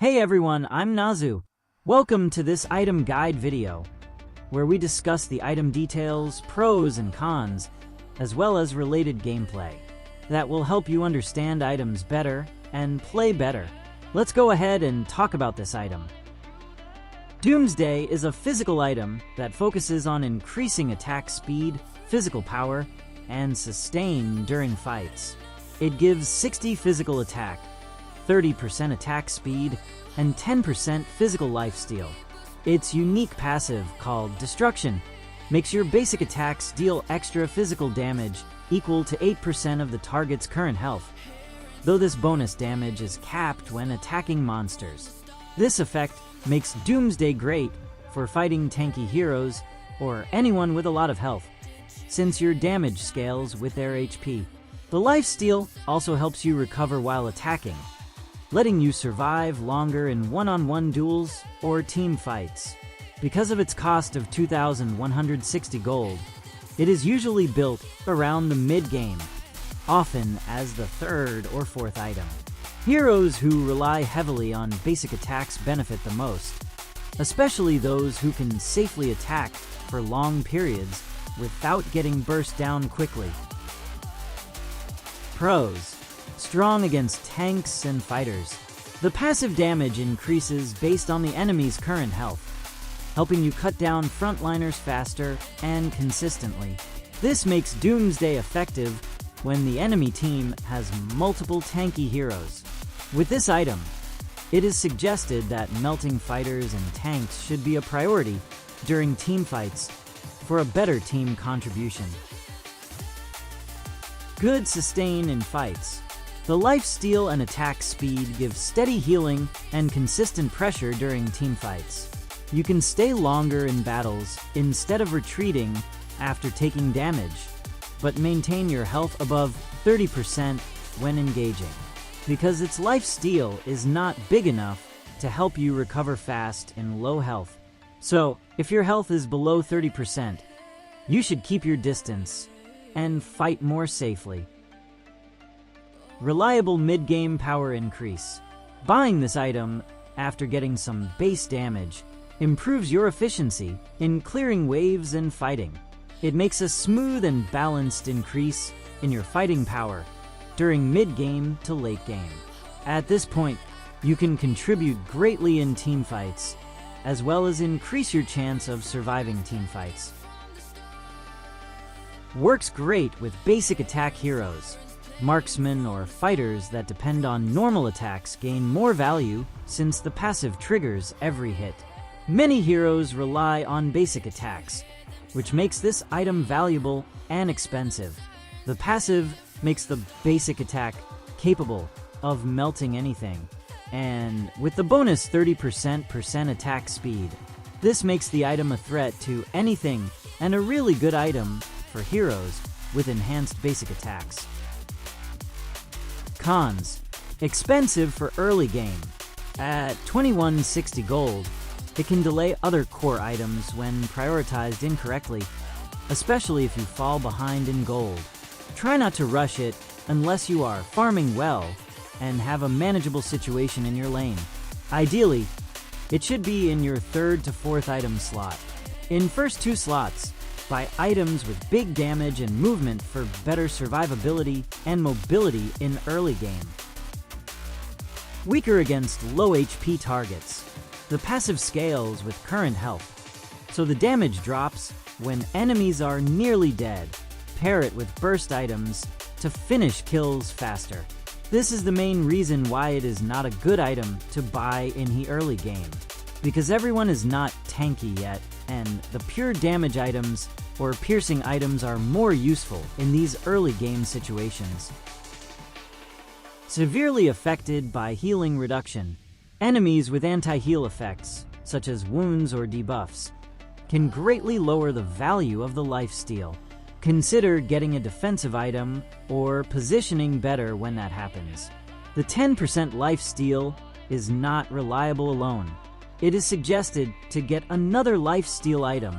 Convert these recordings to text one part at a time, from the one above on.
Hey everyone, I'm Nazueh. Welcome to this item guide video, where we discuss the item details, pros and cons, as well as related gameplay that will help you understand items better and play better. Let's go ahead and talk about this item. DOOMSDAY is a physical item that focuses on increasing attack speed, physical power, and sustain during fights. It gives 60 physical attack, 30% attack speed, and 10% physical lifesteal. Its unique passive, called Destruction, makes your basic attacks deal extra physical damage equal to 8% of the target's current health, though this bonus damage is capped when attacking monsters. This effect makes DOOMSDAY great for fighting tanky heroes or anyone with a lot of health, since your damage scales with their HP. The lifesteal also helps you recover while attacking, letting you survive longer in one-on-one duels or team fights. Because of its cost of 2,160 gold, it is usually built around the mid-game, often as the third or fourth item. Heroes who rely heavily on basic attacks benefit the most, especially those who can safely attack for long periods without getting burst down quickly. Pros: strong against tanks and fighters. The passive damage increases based on the enemy's current health, helping you cut down frontliners faster and consistently. This makes DOOMSDAY effective when the enemy team has multiple tanky heroes. With this item, it is suggested that melting fighters and tanks should be a priority during team fights for a better team contribution. Good sustain in fights. The lifesteal and attack speed give steady healing and consistent pressure during team fights. You can stay longer in battles instead of retreating after taking damage, but maintain your health above 30% when engaging, because its lifesteal is not big enough to help you recover fast in low health. So, if your health is below 30%, you should keep your distance and fight more safely. Reliable mid-game power increase. Buying this item after getting some base damage improves your efficiency in clearing waves and fighting. It makes a smooth and balanced increase in your fighting power during mid-game to late game. At this point, you can contribute greatly in team fights, as well as increase your chance of surviving team fights. Works great with basic attack heroes. Marksmen or fighters that depend on normal attacks gain more value since the passive triggers every hit. Many heroes rely on basic attacks, which makes this item valuable and expensive. The passive makes the basic attack capable of melting anything, and with the bonus 30% attack speed, this makes the item a threat to anything and a really good item for heroes with enhanced basic attacks. Cons: expensive for early game. At 2160 gold, it can delay other core items when prioritized incorrectly, especially if you fall behind in gold. Try not to rush it unless you are farming well and have a manageable situation in your lane. Ideally, it should be in your third to fourth item slot. In first two slots, buy items with big damage and movement for better survivability and mobility in early game. Weaker against low HP targets. The passive scales with current health, so the damage drops when enemies are nearly dead. Pair it with burst items to finish kills faster. This is the main reason why it is not a good item to buy in the early game, because everyone is not tanky yet, and the pure damage items or piercing items are more useful in these early game situations. Severely affected by healing reduction. Enemies with anti-heal effects, such as wounds or debuffs, can greatly lower the value of the lifesteal. Consider getting a defensive item or positioning better when that happens. The 10% lifesteal is not reliable alone. It is suggested to get another lifesteal item,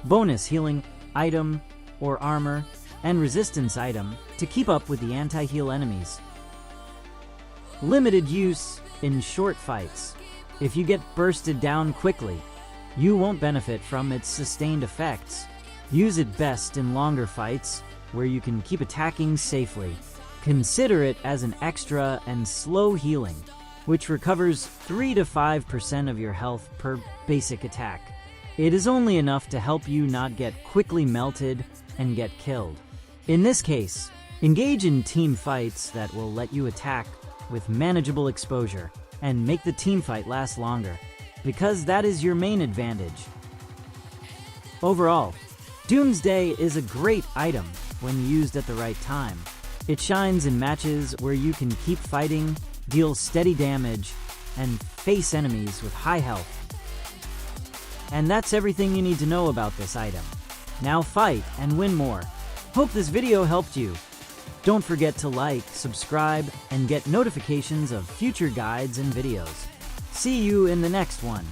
bonus healing item or armor, and resistance item to keep up with the anti-heal enemies. Limited use in short fights. If you get bursted down quickly, you won't benefit from its sustained effects. Use it best in longer fights, where you can keep attacking safely. Consider it as an extra and slow healing, which recovers 3 to 5% of your health per basic attack. It is only enough to help you not get quickly melted and get killed. In this case, engage in team fights that will let you attack with manageable exposure and make the team fight last longer, because that is your main advantage. Overall, Doomsday is a great item when used at the right time. It shines in matches where you can keep fighting, deal steady damage, and face enemies with high health. And that's everything you need to know about this item. Now fight and win more. Hope this video helped you. Don't forget to like, subscribe, and get notifications of future guides and videos. See you in the next one.